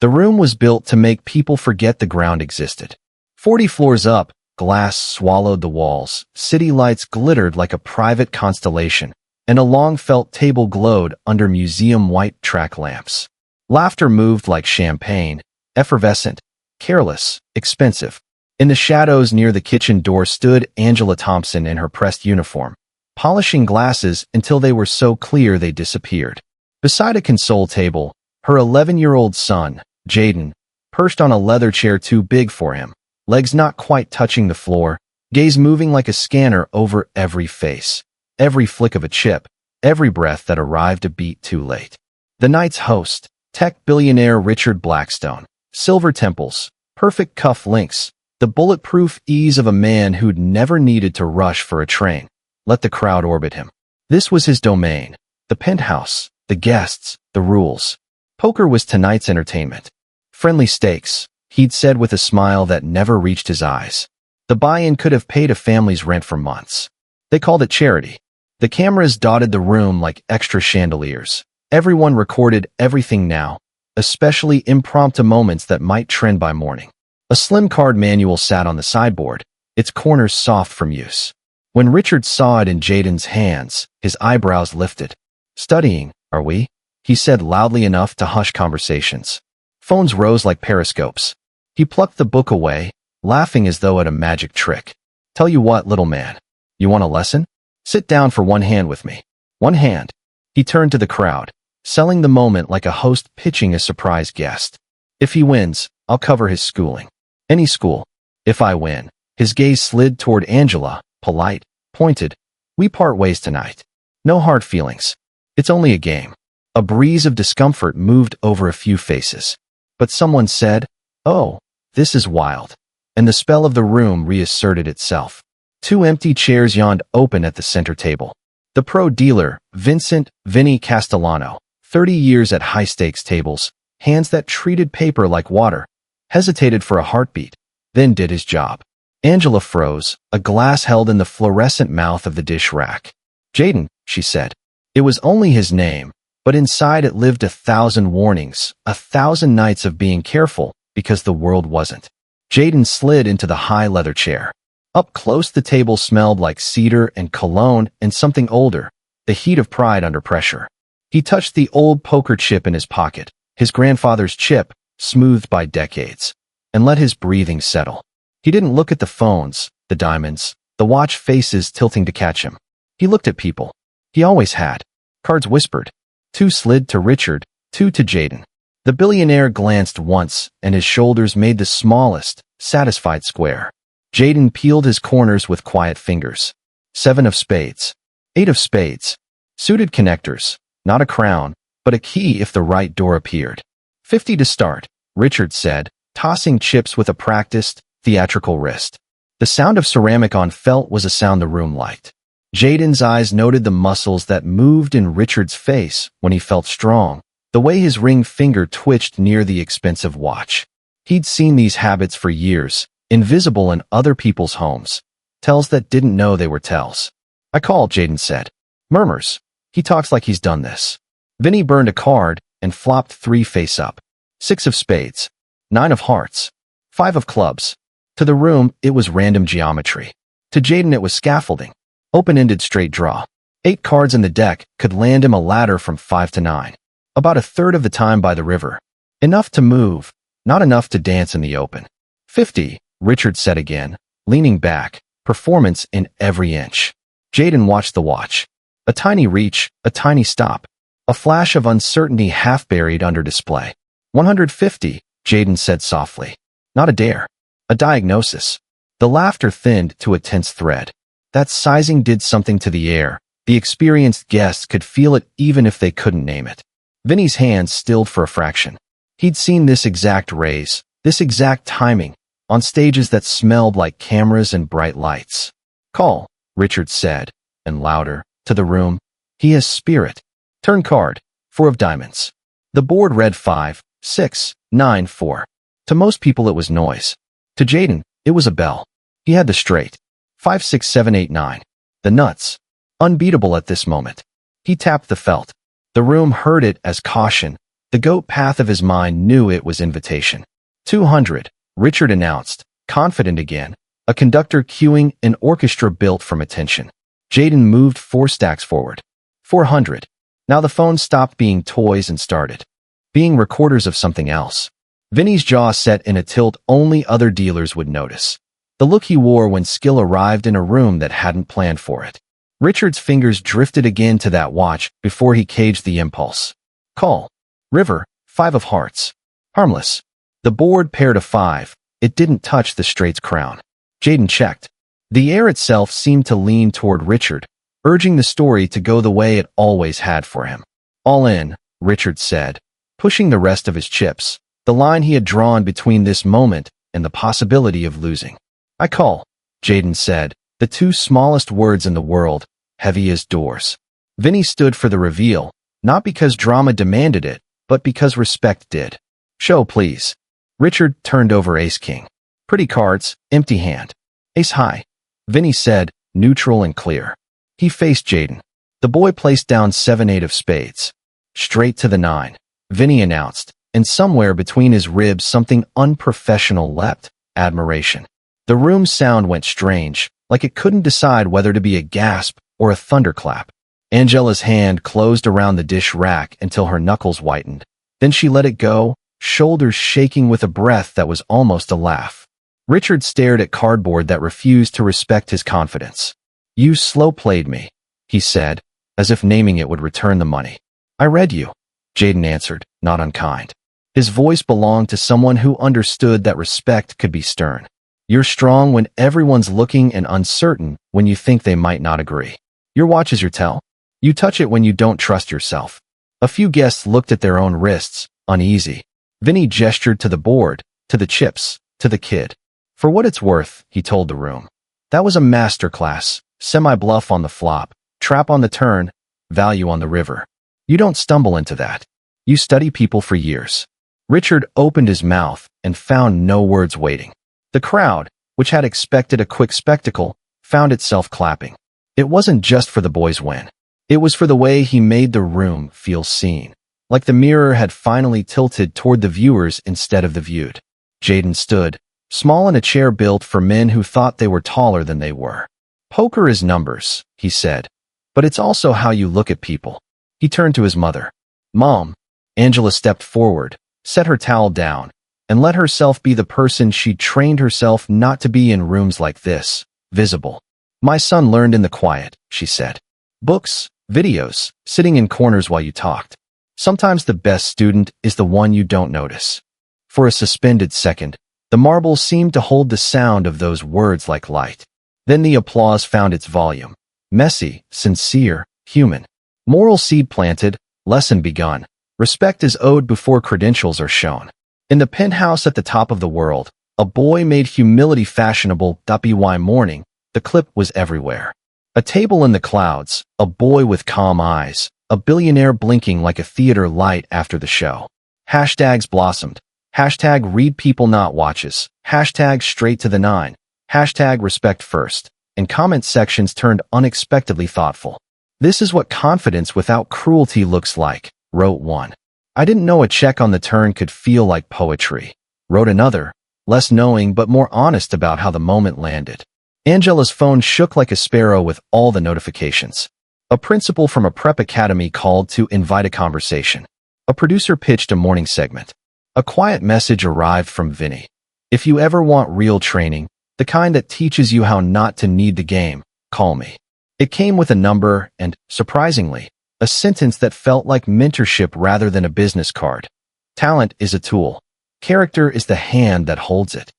The room was built to make people forget the ground existed. 40 floors up, glass swallowed the walls, city lights glittered like a private constellation, and a long felt table glowed under museum white track lamps. Laughter moved like champagne, effervescent, careless, expensive. In the shadows near the kitchen door stood Angela Thompson in her pressed uniform, polishing glasses until they were so clear they disappeared. Beside a console table, her 11-year-old son, Jaden, perched on a leather chair too big for him, legs not quite touching the floor, gaze moving like a scanner over every face, every flick of a chip, every breath that arrived a beat too late. The night's host, tech billionaire Richard Blackstone, silver temples, perfect cuff links, the bulletproof ease of a man who'd never needed to rush for a train, let the crowd orbit him. This was his domain, the penthouse, the guests, the rules. Poker was tonight's entertainment. Friendly stakes, he'd said with a smile that never reached his eyes. The buy-in could have paid a family's rent for months. They called it charity. The cameras dotted the room like extra chandeliers. Everyone recorded everything now, especially impromptu moments that might trend by morning. A slim card manual sat on the sideboard, its corners soft from use. When Richard saw it in Jaden's hands, his eyebrows lifted. "Studying, are we?" he said loudly enough to hush conversations. Phones rose like periscopes. He plucked the book away, laughing as though at a magic trick. "Tell you what, little man. You want a lesson? Sit down for one hand with me. One hand." He turned to the crowd, selling the moment like a host pitching a surprise guest. "If he wins, I'll cover his schooling. Any school. If I win." His gaze slid toward Angela, polite, pointed. "We part ways tonight. No hard feelings. It's only a game." A breeze of discomfort moved over a few faces. But someone said, "Oh, this is wild." And the spell of the room reasserted itself. Two empty chairs yawned open at the center table. The pro dealer, Vinny Castellano, 30 years at high-stakes tables, hands that treated paper like water, hesitated for a heartbeat, then did his job. Angela froze, a glass held in the fluorescent mouth of the dish rack. "Jaden," she said. It was only his name, but inside it lived 1,000 warnings, 1,000 nights of being careful because the world wasn't. Jaden slid into the high leather chair. Up close, the table smelled like cedar and cologne and something older, the heat of pride under pressure. He touched the old poker chip in his pocket, his grandfather's chip, smoothed by decades, and let his breathing settle. He didn't look at the phones, the diamonds, the watch faces tilting to catch him. He looked at people. He always had. Cards whispered. 2 slid to Richard, 2 to Jaden. The billionaire glanced once, and his shoulders made the smallest, satisfied square. Jaden peeled his corners with quiet fingers. 7 of spades. 8 of spades. Suited connectors. Not a crown, but a key if the right door appeared. 50 to start, Richard said, tossing chips with a practiced, theatrical wrist. The sound of ceramic on felt was a sound the room liked. Jaden's eyes noted the muscles that moved in Richard's face when he felt strong, the way his ring finger twitched near the expensive watch. He'd seen these habits for years, invisible in other people's homes, tells that didn't know they were tells. "I called," Jaden said. "Murmurs. He talks like he's done this." Vinny burned a card and flopped 3 face up. 6 of spades. 9 of hearts. 5 of clubs. To the room, it was random geometry. To Jaden, it was scaffolding. Open-ended straight draw. 8 cards in the deck could land him a ladder from 5 to 9. About a third of the time by the river. Enough to move, not enough to dance in the open. 50, Richard said again, leaning back, performance in every inch. Jaden watched the watch. A tiny reach, a tiny stop. A flash of uncertainty half buried under display. 150, Jaden said softly. Not a dare. A diagnosis. The laughter thinned to a tense thread. That sizing did something to the air. The experienced guests could feel it even if they couldn't name it. Vinny's hands stilled for a fraction. He'd seen this exact raise, this exact timing, on stages that smelled like cameras and bright lights. "Call," Richard said, and louder, to the room. "He has spirit." Turn card, 4 of diamonds. The board read 5, 6, 9, 4. To most people it was noise. To Jaden, it was a bell. He had the straight. 5, 6, 7, 8, 9. The nuts. Unbeatable at this moment. He tapped the felt. The room heard it as caution, The goat path of his mind knew it was invitation. 200, Richard announced, confident again, a conductor cueing an orchestra built from attention. Jaden moved 4 stacks forward. 400. Now the phone stopped being toys and started being recorders of something else. Vinny's jaw set in a tilt only other dealers would notice. The look he wore when skill arrived in a room that hadn't planned for it. Richard's fingers drifted again to that watch before he caged the impulse. Call. River, 5 of hearts. Harmless. The board paired a 5. It didn't touch the straight's crown. Jaden checked. The air itself seemed to lean toward Richard, urging the story to go the way it always had for him. All in, Richard said, pushing the rest of his chips, the line he had drawn between this moment and the possibility of losing. I call, Jaden said, the 2 smallest words in the world, heavy as doors. Vinny stood for the reveal, not because drama demanded it, but because respect did. Show, please. Richard turned over ace-king. Pretty cards, empty hand. Ace high. Vinny said, neutral and clear. He faced Jaden. The boy placed down 7-8 of spades. Straight to the 9. Vinny announced, and somewhere between his ribs something unprofessional leapt, admiration. The room's sound went strange, like it couldn't decide whether to be a gasp or a thunderclap. Angela's hand closed around the dish rack until her knuckles whitened. Then she let it go, shoulders shaking with a breath that was almost a laugh. Richard stared at cardboard that refused to respect his confidence. You slow-played me, he said, as if naming it would return the money. I read you, Jaden answered, not unkind. His voice belonged to someone who understood that respect could be stern. You're strong when everyone's looking and uncertain when you think they might not agree. Your watch is your tell. You touch it when you don't trust yourself. A few guests looked at their own wrists, uneasy. Vinny gestured to the board, to the chips, to the kid. For what it's worth, he told the room. That was a masterclass, semi-bluff on the flop, trap on the turn, value on the river. You don't stumble into that. You study people for years. Richard opened his mouth and found no words waiting. The crowd, which had expected a quick spectacle, found itself clapping. It wasn't just for the boy's win. It was for the way he made the room feel seen, like the mirror had finally tilted toward the viewers instead of the viewed. Jaden stood, small in a chair built for men who thought they were taller than they were. Poker is numbers, he said, but it's also how you look at people. He turned to his mother. Mom. Angela stepped forward, set her towel down, and let herself be the person she'd trained herself not to be in rooms like this, visible. My son learned in the quiet, she said. Books, videos, sitting in corners while you talked. Sometimes the best student is the one you don't notice. For a suspended second, the marble seemed to hold the sound of those words like light. Then the applause found its volume. Messy, sincere, human. Moral seed planted, lesson begun. Respect is owed before credentials are shown. In the penthouse at the top of the world, a boy made humility fashionable. By morning, the clip was everywhere. A table in the clouds, a boy with calm eyes, a billionaire blinking like a theater light after the show. Hashtags blossomed. Hashtag read people not watches. Hashtag straight to the 9. Hashtag respect first. And comment sections turned unexpectedly thoughtful. This is what confidence without cruelty looks like, wrote one. I didn't know a check on the turn could feel like poetry, wrote another, less knowing but more honest about how the moment landed. Angela's phone shook like a sparrow with all the notifications. A principal from a prep academy called to invite a conversation. A producer pitched a morning segment. A quiet message arrived from Vinny. If you ever want real training, the kind that teaches you how not to need the game, call me. It came with a number and, surprisingly, a sentence that felt like mentorship rather than a business card. Talent is a tool. Character is the hand that holds it.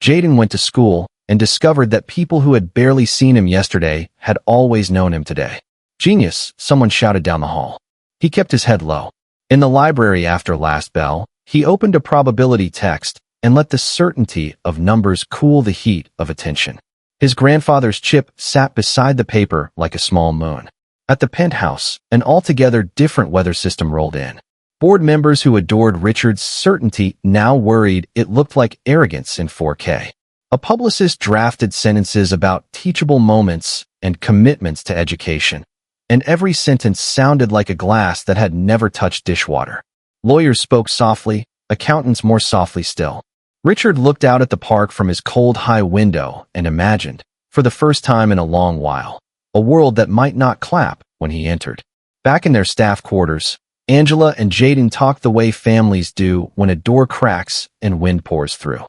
Jaden went to school and discovered that people who had barely seen him yesterday had always known him today. Genius, someone shouted down the hall. He kept his head low. In the library after last bell, he opened a probability text and let the certainty of numbers cool the heat of attention. His grandfather's chip sat beside the paper like a small moon. At the penthouse, an altogether different weather system rolled in. Board members who adored Richard's certainty now worried it looked like arrogance in 4K. A publicist drafted sentences about teachable moments and commitments to education, and every sentence sounded like a glass that had never touched dishwater. Lawyers spoke softly, accountants more softly still. Richard looked out at the park from his cold high window and imagined, for the first time in a long while, a world that might not clap when he entered. Back in their staff quarters, Angela and Jaden talked the way families do when a door cracks and wind pours through.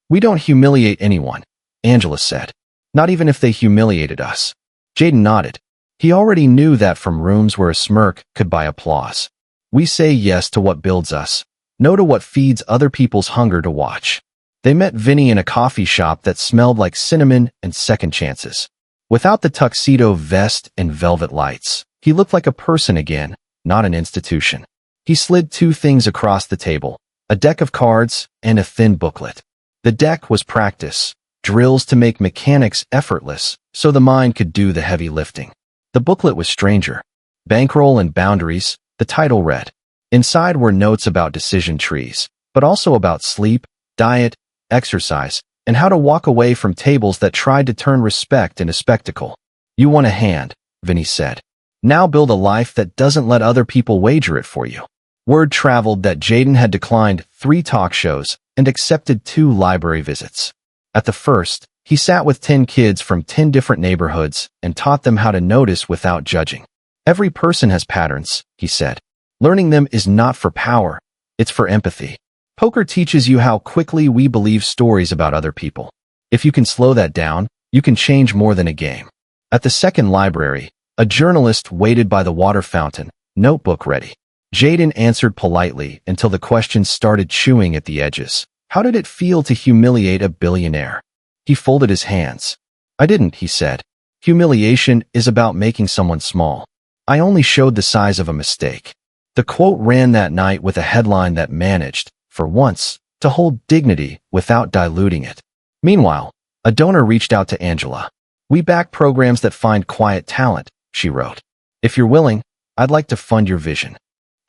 "We don't humiliate anyone," Angela said. "Not even if they humiliated us." Jaden nodded. He already knew that from rooms where a smirk could buy applause. "We say yes to what builds us, no to what feeds other people's hunger to watch." They met Vinny in a coffee shop that smelled like cinnamon and second chances. Without the tuxedo vest and velvet lights, he looked like a person again, not an institution. He slid two things across the table, a deck of cards and a thin booklet. The deck was practice, drills to make mechanics effortless so the mind could do the heavy lifting. The booklet was stranger. Bankroll and Boundaries, the title read. Inside were notes about decision trees, but also about sleep, diet, exercise, and how to walk away from tables that tried to turn respect into spectacle. "You won a hand," Vinny said. "Now build a life that doesn't let other people wager it for you." Word traveled that Jaden had declined 3 talk shows and accepted 2 library visits. At the first, he sat with 10 kids from 10 different neighborhoods and taught them how to notice without judging. "Every person has patterns," he said. "Learning them is not for power, it's for empathy. Poker teaches you how quickly we believe stories about other people. If you can slow that down, you can change more than a game." At the second library, a journalist waited by the water fountain, notebook ready. Jaden answered politely until the questions started chewing at the edges. How did it feel to humiliate a billionaire? He folded his hands. "I didn't," he said. "Humiliation is about making someone small. I only showed the size of a mistake." The quote ran that night with a headline that managed, for once, to hold dignity without diluting it. Meanwhile, a donor reached out to Angela. "We back programs that find quiet talent," she wrote. "If you're willing, I'd like to fund your vision."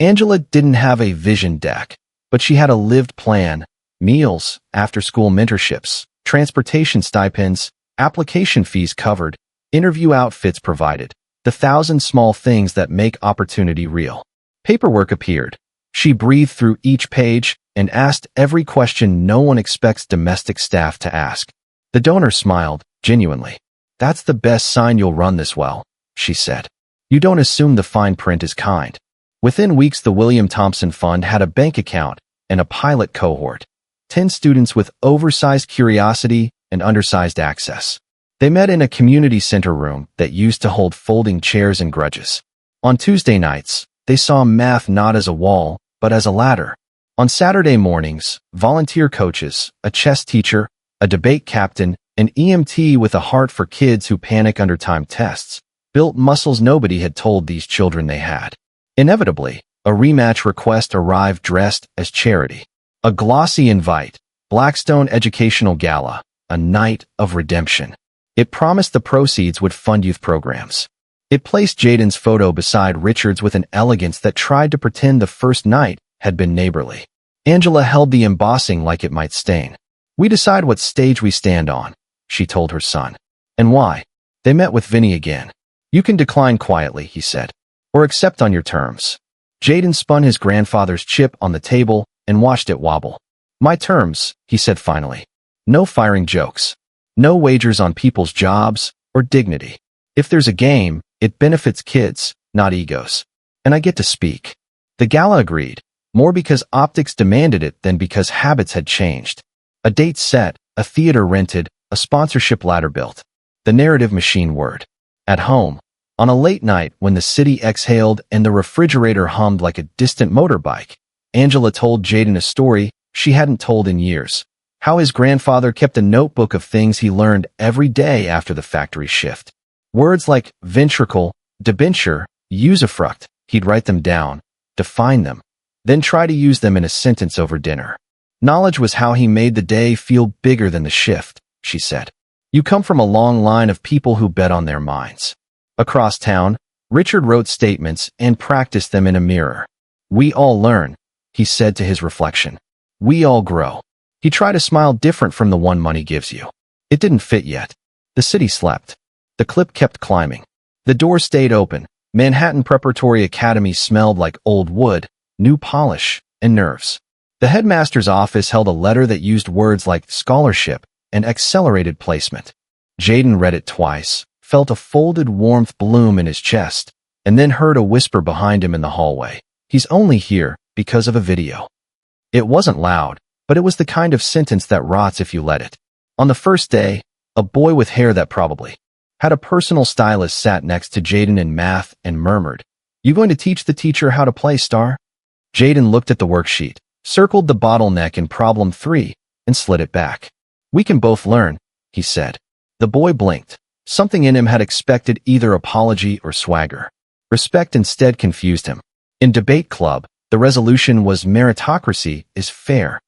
Angela didn't have a vision deck, but she had a lived plan: meals, after-school mentorships, transportation stipends, application fees covered, interview outfits provided, the 1,000 small things that make opportunity real. Paperwork appeared. She breathed through each page and asked every question no one expects domestic staff to ask. The donor smiled, genuinely. "That's the best sign you'll run this well," she said. "You don't assume the fine print is kind." Within weeks, the William Thompson Fund had a bank account and a pilot cohort, 10 students with oversized curiosity and undersized access. They met in a community center room that used to hold folding chairs and grudges. On Tuesday nights, they saw math not as a wall, but as a ladder. On Saturday mornings, volunteer coaches, a chess teacher, a debate captain, an EMT with a heart for kids who panic under timed tests, built muscles nobody had told these children they had. Inevitably, a rematch request arrived dressed as charity. A glossy invite, Blackstone Educational Gala, a night of redemption. It promised the proceeds would fund youth programs. It placed Jaden's photo beside Richard's with an elegance that tried to pretend the first night had been neighborly. Angela held the embossing like it might stain. "We decide what stage we stand on," she told her son. "And why?" They met with Vinny again. "You can decline quietly," he said, "or accept on your terms." Jaden spun his grandfather's chip on the table and watched it wobble. "My terms," he said finally. "No firing jokes. No wagers on people's jobs or dignity. If there's a game, it benefits kids, not egos. And I get to speak." The gala agreed, more because optics demanded it than because habits had changed. A date set, a theater rented, a sponsorship ladder built. The narrative machine whirred. At home, on a late night when the city exhaled and the refrigerator hummed like a distant motorbike, Angela told Jaden a story she hadn't told in years. How his grandfather kept a notebook of things he learned every day after the factory shift. Words like ventricle, debenture, usufruct, he'd write them down, define them, then try to use them in a sentence over dinner. Knowledge was how he made the day feel bigger than the shift, she said. You come from a long line of people who bet on their minds. Across town, Richard wrote statements and practiced them in a mirror. "We all learn," he said to his reflection. "We all grow." He tried a smile different from the one money gives you. It didn't fit yet. The city slept. The clip kept climbing. The door stayed open. Manhattan Preparatory Academy smelled like old wood, new polish, and nerves. The headmaster's office held a letter that used words like scholarship and accelerated placement. Jaden read it twice, felt a folded warmth bloom in his chest, and then heard a whisper behind him in the hallway. He's only here because of a video. It wasn't loud, but it was the kind of sentence that rots if you let it. On the first day, a boy with hair that probably had a personal stylist sat next to Jaden in math and murmured, "You going to teach the teacher how to play, Star?" Jaden looked at the worksheet, circled the bottleneck in problem 3, and slid it back. "We can both learn," he said. The boy blinked. Something in him had expected either apology or swagger. Respect instead confused him. In debate club, the resolution was meritocracy is fair.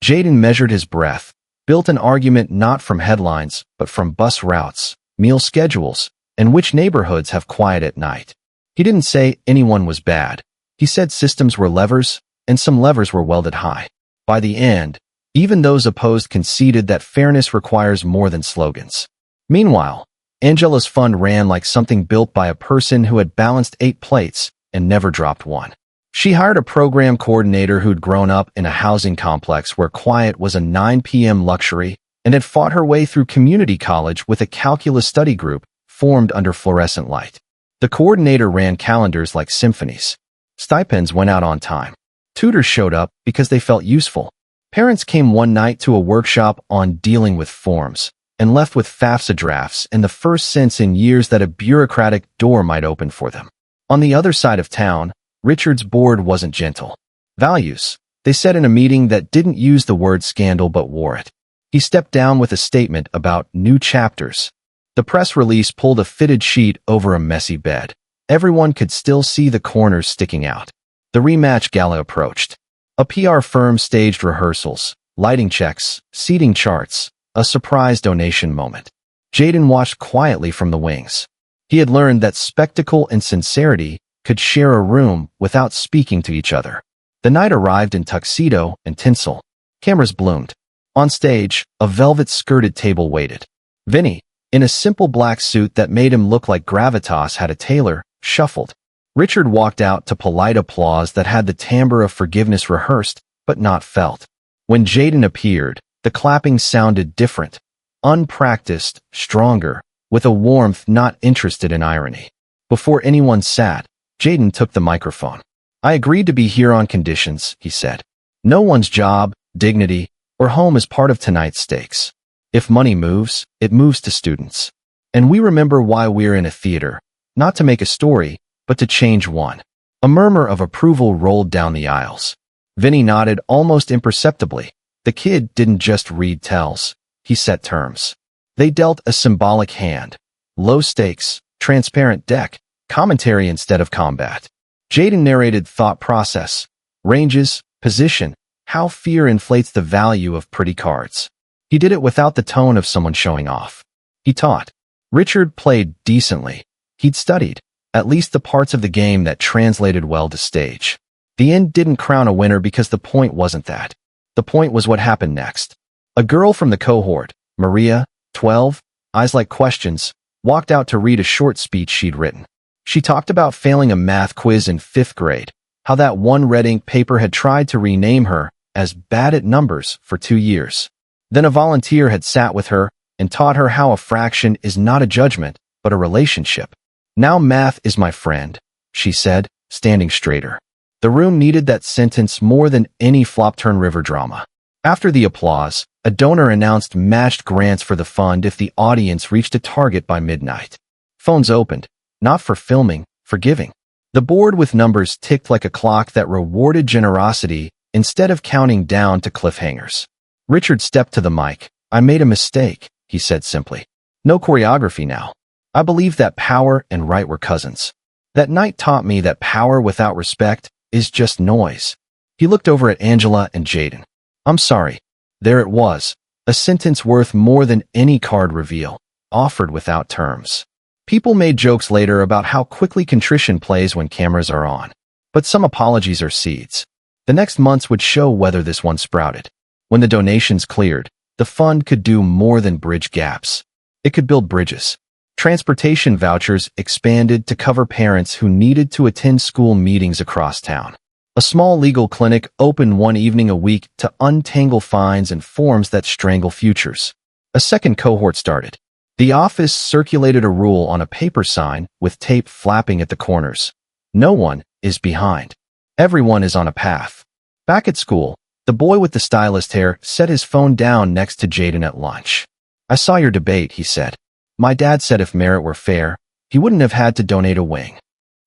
Jaden measured his breath, built an argument not from headlines, but from bus routes, meal schedules, and which neighborhoods have quiet at night. He didn't say anyone was bad. He said systems were levers, and some levers were welded high. By the end, even those opposed conceded that fairness requires more than slogans. Meanwhile, Angela's fund ran like something built by a person who had balanced 8 plates and never dropped one. She hired a program coordinator who'd grown up in a housing complex where quiet was a 9 p.m. luxury and had fought her way through community college with a calculus study group formed under fluorescent light. The coordinator ran calendars like symphonies. Stipends went out on time. Tutors showed up because they felt useful. Parents came one night to a workshop on dealing with forms and left with FAFSA drafts and the first sense in years that a bureaucratic door might open for them. On the other side of town, Richard's board wasn't gentle. Values, they said in a meeting that didn't use the word scandal but wore it. He stepped down with a statement about new chapters. The press release pulled a fitted sheet over a messy bed. Everyone could still see the corners sticking out. The rematch gala approached. A PR firm staged rehearsals, lighting checks, seating charts, a surprise donation moment. Jaden watched quietly from the wings. He had learned that spectacle and sincerity could share a room without speaking to each other. The night arrived in tuxedo and tinsel. Cameras bloomed. On stage, a velvet-skirted table waited. Vinny, in a simple black suit that made him look like gravitas had a tailor, shuffled. Richard walked out to polite applause that had the timbre of forgiveness rehearsed, but not felt. When Jaden appeared, the clapping sounded different, unpracticed, stronger, with a warmth not interested in irony. Before anyone sat, Jaden took the microphone. "I agreed to be here on conditions," he said. "No one's job, dignity, or home is part of tonight's stakes. If money moves, it moves to students. And we remember why we're in a theater, not to make a story, but to change one." A murmur of approval rolled down the aisles. Vinny nodded almost imperceptibly. The kid didn't just read tells. He set terms. They dealt a symbolic hand. Low stakes, transparent deck, commentary instead of combat. Jaden narrated thought process, ranges, position, how fear inflates the value of pretty cards. He did it without the tone of someone showing off. He taught. Richard played decently. He'd studied, at least the parts of the game that translated well to stage. The end didn't crown a winner because the point wasn't that. The point was what happened next. A girl from the cohort, Maria, 12, eyes like questions, walked out to read a short speech she'd written. She talked about failing a math quiz in 5th grade, how that one red ink paper had tried to rename her as bad at numbers for 2 years. Then a volunteer had sat with her and taught her how a fraction is not a judgment, but a relationship. "Now math is my friend," she said, standing straighter. The room needed that sentence more than any flop-turn river drama. After the applause, a donor announced matched grants for the fund if the audience reached a target by midnight. Phones opened, not for filming, for giving. The board with numbers ticked like a clock that rewarded generosity instead of counting down to cliffhangers. Richard stepped to the mic. "I made a mistake," he said simply. "No choreography now. I believed that power and right were cousins. That night taught me that power without respect is just noise." He looked over at Angela and Jaden. "I'm sorry." There it was, a sentence worth more than any card reveal, offered without terms. People made jokes later about how quickly contrition plays when cameras are on. But some apologies are seeds. The next months would show whether this one sprouted. When the donations cleared, the fund could do more than bridge gaps. It could build bridges. Transportation vouchers expanded to cover parents who needed to attend school meetings across town. A small legal clinic opened one evening a week to untangle fines and forms that strangle futures. A second cohort started. The office circulated a rule on a paper sign with tape flapping at the corners. No one is behind. Everyone is on a path. Back at school, the boy with the stylist hair set his phone down next to Jaden at lunch. "I saw your debate," he said. "My dad said if merit were fair, he wouldn't have had to donate a wing."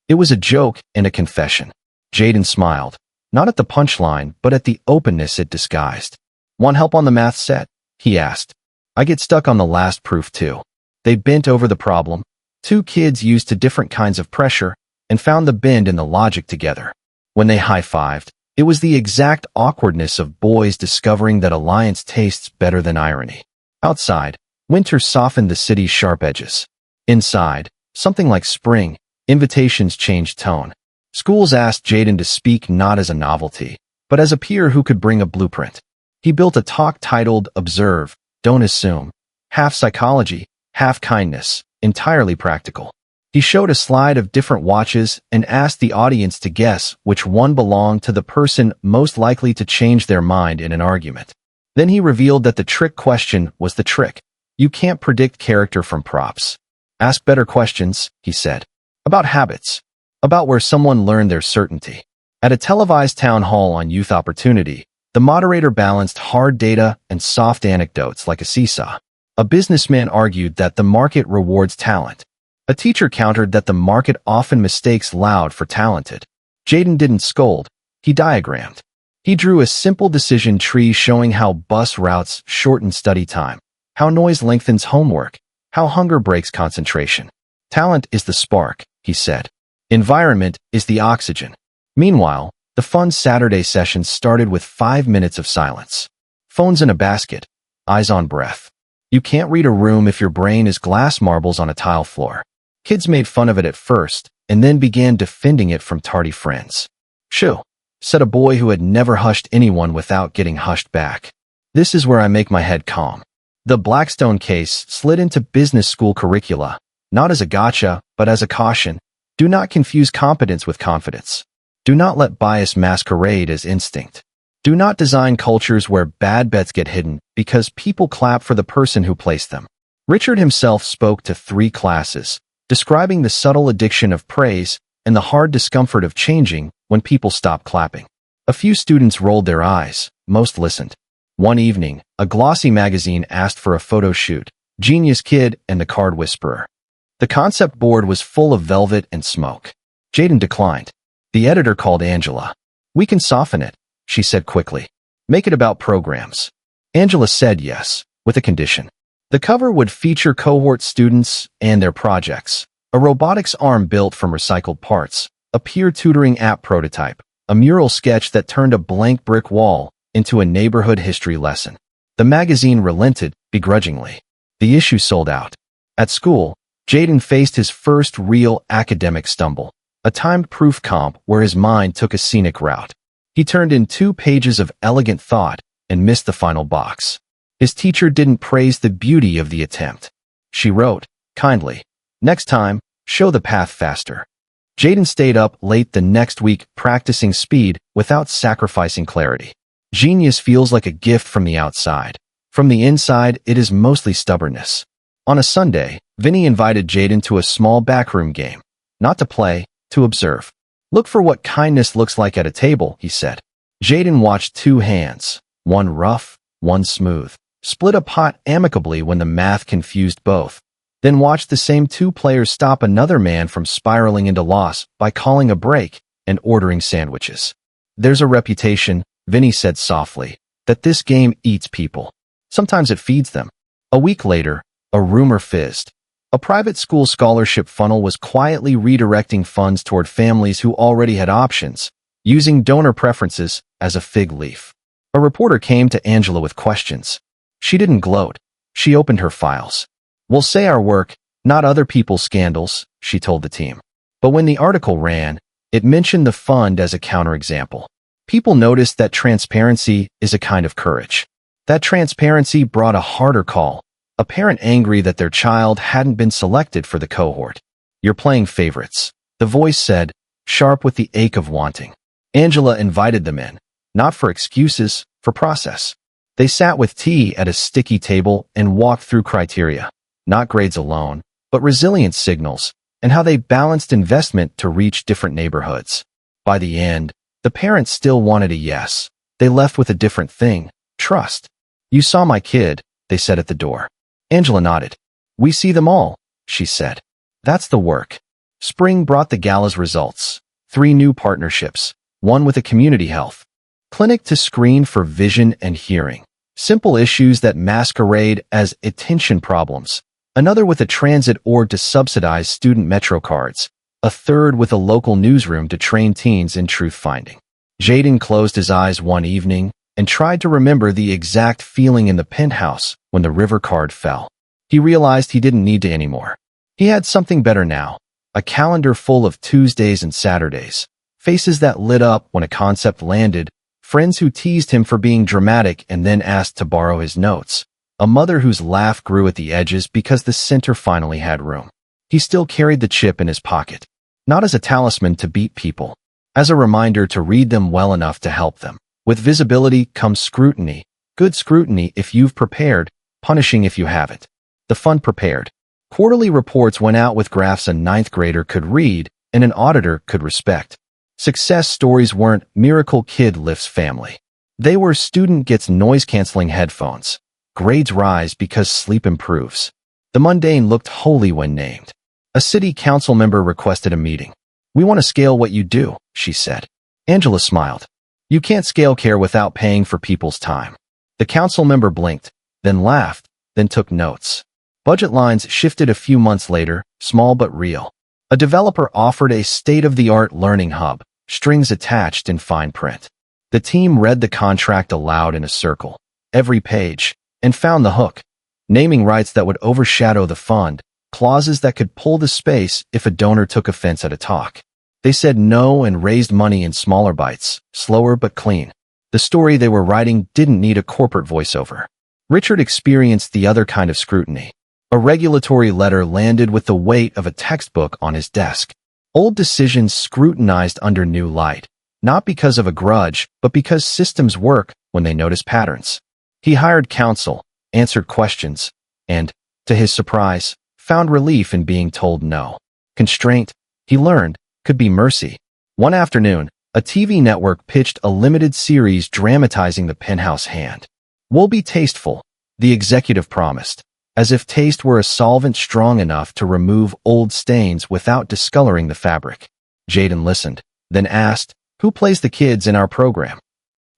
It was a joke and a confession. Jaden smiled, not at the punchline, but at the openness it disguised. "Want help on the math set?" he asked. "I get stuck on the last proof too." They bent over the problem. Two kids used to different kinds of pressure and found the bend in the logic together. When they high-fived, it was the exact awkwardness of boys discovering that alliance tastes better than irony. Outside, winter softened the city's sharp edges. Inside, something like spring, invitations changed tone. Schools asked Jaden to speak not as a novelty, but as a peer who could bring a blueprint. He built a talk titled Observe, Don't Assume, half psychology, half kindness, entirely practical. He showed a slide of different watches and asked the audience to guess which one belonged to the person most likely to change their mind in an argument. Then he revealed that the trick question was the trick. You can't predict character from props. Ask better questions, he said. About habits. About where someone learned their certainty. At a televised town hall on youth opportunity, the moderator balanced hard data and soft anecdotes like a seesaw. A businessman argued that the market rewards talent. A teacher countered that the market often mistakes loud for talented. Jaden didn't scold. He diagrammed. He drew a simple decision tree showing how bus routes shorten study time, how noise lengthens homework, how hunger breaks concentration. Talent is the spark, he said. Environment is the oxygen. Meanwhile, the fun Saturday sessions started with 5 minutes of silence. Phones in a basket, eyes on breath. You can't read a room if your brain is glass marbles on a tile floor. Kids made fun of it at first, and then began defending it from tardy friends. "Shoo," said a boy who had never hushed anyone without getting hushed back. "This is where I make my head calm." The Blackstone case slid into business school curricula, not as a gotcha, but as a caution. Do not confuse competence with confidence. Do not let bias masquerade as instinct. Do not design cultures where bad bets get hidden because people clap for the person who placed them. Richard himself spoke to 3 classes, describing the subtle addiction of praise and the hard discomfort of changing when people stop clapping. A few students rolled their eyes, most listened. One evening, a glossy magazine asked for a photo shoot, Genius Kid and the Card Whisperer. The concept board was full of velvet and smoke. Jaden declined. The editor called Angela. "We can soften it," she said quickly. "Make it about programs." Angela said yes, with a condition. The cover would feature cohort students and their projects, a robotics arm built from recycled parts, a peer tutoring app prototype, a mural sketch that turned a blank brick wall into a neighborhood history lesson. The magazine relented begrudgingly. The issue sold out. At school, Jaden faced his first real academic stumble, a timed proof comp where his mind took a scenic route. He turned in 2 pages of elegant thought and missed the final box. His teacher didn't praise the beauty of the attempt. She wrote, kindly, "Next time, show the path faster." Jaden stayed up late the next week practicing speed without sacrificing clarity. Genius feels like a gift from the outside. From the inside, it is mostly stubbornness. On a Sunday, Vinny invited Jaden to a small backroom game. Not to play, to observe. "Look for what kindness looks like at a table," he said. Jaden watched 2 hands, one rough, one smooth, split a pot amicably when the math confused both, then watched the same 2 players stop another man from spiraling into loss by calling a break and ordering sandwiches. "There's a reputation," Vinny said softly, "that this game eats people. Sometimes it feeds them." A week later, a rumor fizzed. A private school scholarship funnel was quietly redirecting funds toward families who already had options, using donor preferences as a fig leaf. A reporter came to Angela with questions. She didn't gloat. She opened her files. "We'll say our work, not other people's scandals," she told the team. But when the article ran, it mentioned the fund as a counterexample. People noticed that transparency is a kind of courage. That transparency brought a harder call. A parent angry that their child hadn't been selected for the cohort. "You're playing favorites," the voice said, sharp with the ache of wanting. Angela invited them in, not for excuses, for process. They sat with tea at a sticky table and walked through criteria, not grades alone, but resilience signals, and how they balanced investment to reach different neighborhoods. By the end, the parents still wanted a yes. They left with a different thing: trust. "You saw my kid," they said at the door. Angela nodded. "We see them all," she said. "That's the work." Spring brought the gala's results. 3 new partnerships, one with a community health clinic to screen for vision and hearing, simple issues that masquerade as attention problems, another with a transit board to subsidize student metro cards, a third with a local newsroom to train teens in truth-finding. Jaden closed his eyes one evening and tried to remember the exact feeling in the penthouse when the river card fell. He realized he didn't need to anymore. He had something better now, a calendar full of Tuesdays and Saturdays, faces that lit up when a concept landed, friends who teased him for being dramatic and then asked to borrow his notes, a mother whose laugh grew at the edges because the center finally had room. He still carried the chip in his pocket, not as a talisman to beat people, as a reminder to read them well enough to help them. With visibility comes scrutiny, good scrutiny if you've prepared, punishing if you haven't. The fun prepared. Quarterly reports went out with graphs a 9th grader could read and an auditor could respect. Success stories weren't miracle kid lifts family. They were student gets noise-canceling headphones. Grades rise because sleep improves. The mundane looked holy when named. A city council member requested a meeting. "We want to scale what you do," she said. Angela smiled. "You can't scale care without paying for people's time." The council member blinked, then laughed, then took notes. Budget lines shifted a few months later, small but real. A developer offered a state-of-the-art learning hub, strings attached in fine print. The team read the contract aloud in a circle, every page, and found the hook. Naming rights that would overshadow the fund, clauses that could pull the space if a donor took offense at a talk. They said no and raised money in smaller bites, slower but clean. The story they were writing didn't need a corporate voiceover. Richard experienced the other kind of scrutiny. A regulatory letter landed with the weight of a textbook on his desk. Old decisions scrutinized under new light, not because of a grudge, but because systems work when they notice patterns. He hired counsel, answered questions, and, to his surprise, found relief in being told no. Constraint, he learned, could be mercy. One afternoon, a TV network pitched a limited series dramatizing the penthouse hand. "We'll be tasteful," the executive promised, as if taste were a solvent strong enough to remove old stains without discoloring the fabric. Jaden listened, then asked, "Who plays the kids in our program?"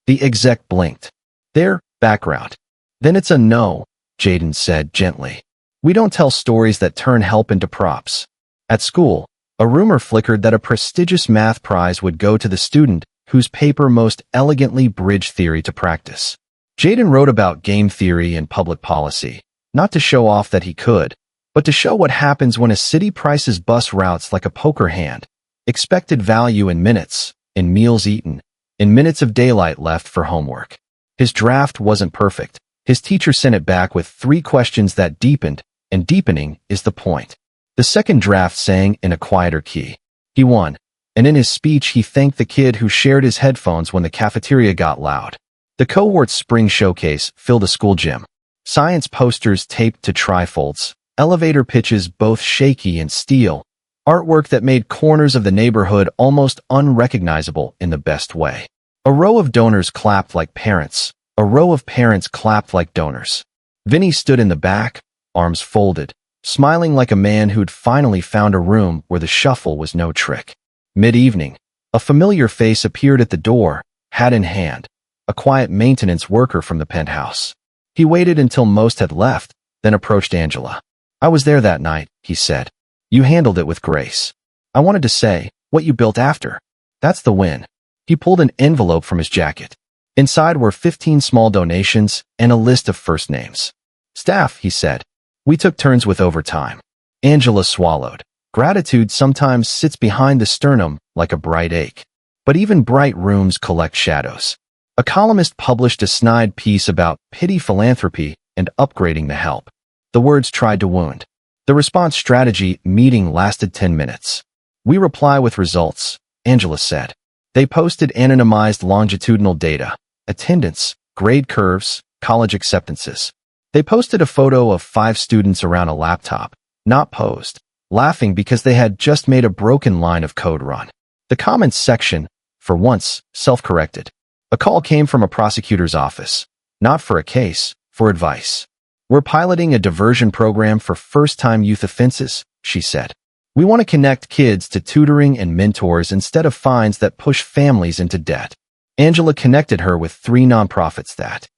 The exec blinked. "Their background." "Then it's a no," Jaden said gently. "We don't tell stories that turn help into props." At school, a rumor flickered that a prestigious math prize would go to the student whose paper most elegantly bridged theory to practice. Jaden wrote about game theory and public policy, not to show off that he could, but to show what happens when a city prices bus routes like a poker hand. Expected value in minutes, in meals eaten, in minutes of daylight left for homework. His draft wasn't perfect. His teacher sent it back with 3 questions that deepened, and deepening is the point. The second draft sang in a quieter key. He won, and in his speech he thanked the kid who shared his headphones when the cafeteria got loud. The cohort's spring showcase filled a school gym. Science posters taped to trifolds, elevator pitches both shaky and steel, artwork that made corners of the neighborhood almost unrecognizable in the best way. A row of donors clapped like parents, a row of parents clapped like donors. Vinny stood in the back, arms folded, smiling like a man who'd finally found a room where the shuffle was no trick. Mid-evening, a familiar face appeared at the door, hat in hand, a quiet maintenance worker from the penthouse. He waited until most had left, then approached Angela. "I was there that night," he said. "You handled it with grace. I wanted to say, what you built after. That's the win." He pulled an envelope from his jacket. Inside were 15 small donations and a list of first names. "Staff," he said. "We took turns with overtime." Angela swallowed. Gratitude sometimes sits behind the sternum like a bright ache. But even bright rooms collect shadows. A columnist published a snide piece about pity philanthropy and upgrading the help. The words tried to wound. The response strategy meeting lasted 10 minutes. "We reply with results," Angela said. They posted anonymized longitudinal data, attendance, grade curves, college acceptances. They posted a photo of 5 students around a laptop, not posed, laughing because they had just made a broken line of code run. The comments section, for once, self-corrected. A call came from a prosecutor's office. Not for a case, for advice. "We're piloting a diversion program for first-time youth offenses," she said. "We want to connect kids to tutoring and mentors instead of fines that push families into debt." Angela connected her with 3 nonprofits that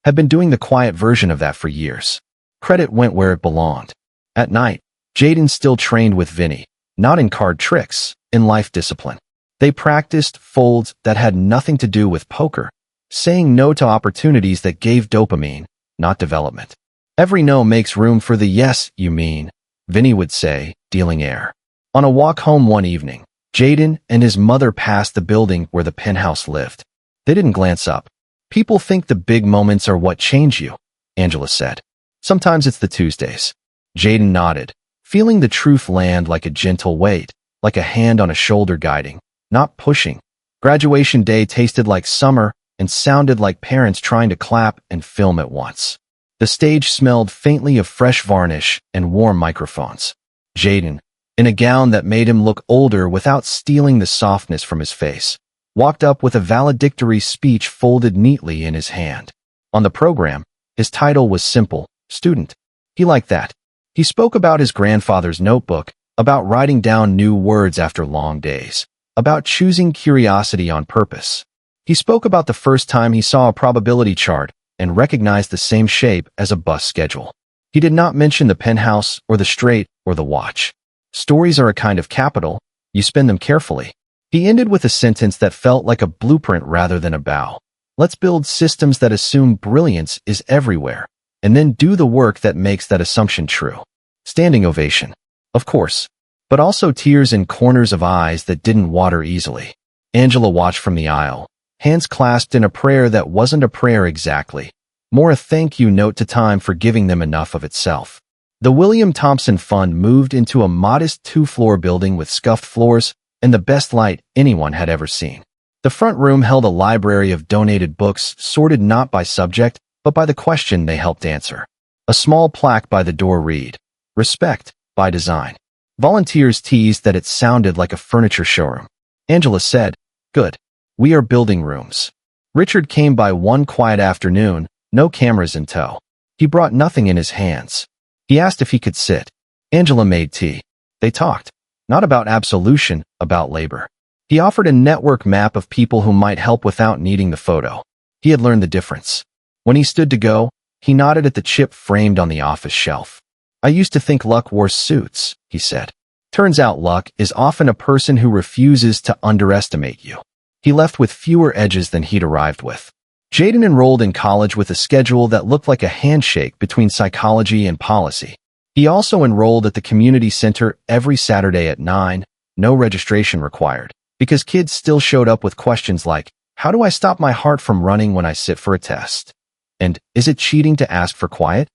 had been doing the quiet version of that for years. Credit went where it belonged. At night, Jaden still trained with Vinny, not in card tricks, in life discipline. They practiced folds that had nothing to do with poker, saying no to opportunities that gave dopamine, not development. "Every no makes room for the yes, you mean," Vinny would say, dealing air. On a walk home one evening, Jaden and his mother passed the building where the penthouse lived. They didn't glance up. "People think the big moments are what change you," Angela said. "Sometimes it's the Tuesdays." Jaden nodded, feeling the truth land like a gentle weight, like a hand on a shoulder guiding, not pushing. Graduation day tasted like summer and sounded like parents trying to clap and film at once. The stage smelled faintly of fresh varnish and warm microphones. Jaden, in a gown that made him look older without stealing the softness from his face, walked up with a valedictory speech folded neatly in his hand. On the program, his title was simple, student. He liked that. He spoke about his grandfather's notebook, about writing down new words after long days, about choosing curiosity on purpose. He spoke about the first time he saw a probability chart and recognized the same shape as a bus schedule. He did not mention the penthouse or the straight or the watch. Stories are a kind of capital. You spend them carefully. He ended with a sentence that felt like a blueprint rather than a bow. Let's build systems that assume brilliance is everywhere, and then do the work that makes that assumption true. Standing ovation. Of course. But also tears in corners of eyes that didn't water easily. Angela watched from the aisle, hands clasped in a prayer that wasn't a prayer exactly, more a thank you note to time for giving them enough of itself. The William Thompson Fund moved into a modest 2-floor building with scuffed floors and the best light anyone had ever seen. The front room held a library of donated books sorted not by subject, but by the question they helped answer. A small plaque by the door read, "Respect, by design." Volunteers teased that it sounded like a furniture showroom. Angela said, "Good. We are building rooms." Richard came by one quiet afternoon, no cameras in tow. He brought nothing in his hands. He asked if he could sit. Angela made tea. They talked, not about absolution, about labor. He offered a network map of people who might help without needing the photo. He had learned the difference. When he stood to go, he nodded at the chip framed on the office shelf. "I used to think luck wore suits," he said. "Turns out luck is often a person who refuses to underestimate you." He left with fewer edges than he'd arrived with. Jaden enrolled in college with a schedule that looked like a handshake between psychology and policy. He also enrolled at the community center every Saturday at 9, no registration required, because kids still showed up with questions like, "How do I stop my heart from running when I sit for a test?" And, "Is it cheating to ask for quiet?"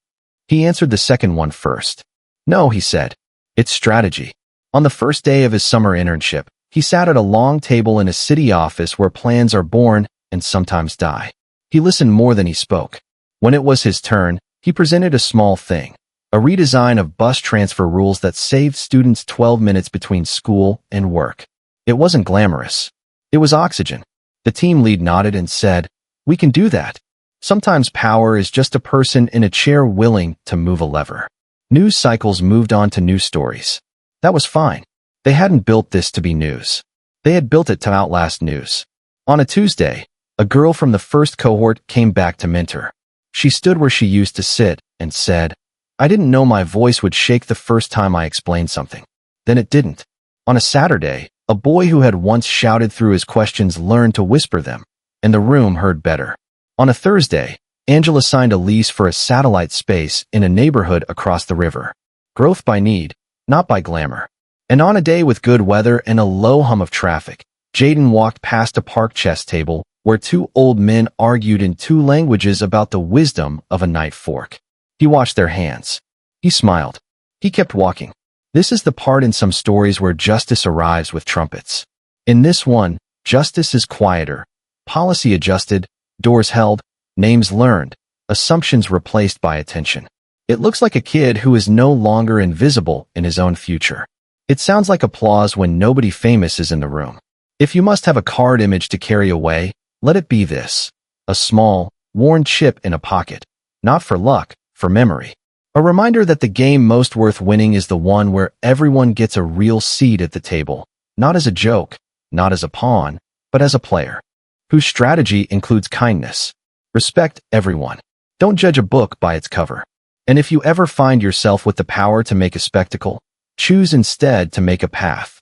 He answered the second one first. "No," he said. "It's strategy." On the first day of his summer internship, he sat at a long table in a city office where plans are born and sometimes die. He listened more than he spoke. When it was his turn, he presented a small thing, a redesign of bus transfer rules that saved students 12 minutes between school and work. It wasn't glamorous. It was oxygen. The team lead nodded and said, "We can do that." Sometimes power is just a person in a chair willing to move a lever. News cycles moved on to news stories. That was fine. They hadn't built this to be news. They had built it to outlast news. On a Tuesday, a girl from the first cohort came back to mentor. She stood where she used to sit and said, "I didn't know my voice would shake the first time I explained something." Then it didn't. On a Saturday, a boy who had once shouted through his questions learned to whisper them, and the room heard better. On a Thursday, Angela signed a lease for a satellite space in a neighborhood across the river. Growth by need, not by glamour. And on a day with good weather and a low hum of traffic, Jaden walked past a park chess table where 2 old men argued in 2 languages about the wisdom of a knife fork. He watched their hands. He smiled. He kept walking. This is the part in some stories where justice arrives with trumpets. In this one, Justice is quieter. Policy adjusted, doors held, names learned, assumptions replaced by attention. It looks like a kid who is no longer invisible in his own future. It sounds like applause when nobody famous is in the room. If you must have a card image to carry away, let it be this. A small, worn chip in a pocket. Not for luck, for memory. A reminder that the game most worth winning is the one where everyone gets a real seat at the table. Not as a joke, not as a pawn, but as a player. Whose strategy includes kindness. Respect everyone. Don't judge a book by its cover. And if you ever find yourself with the power to make a spectacle, choose instead to make a path.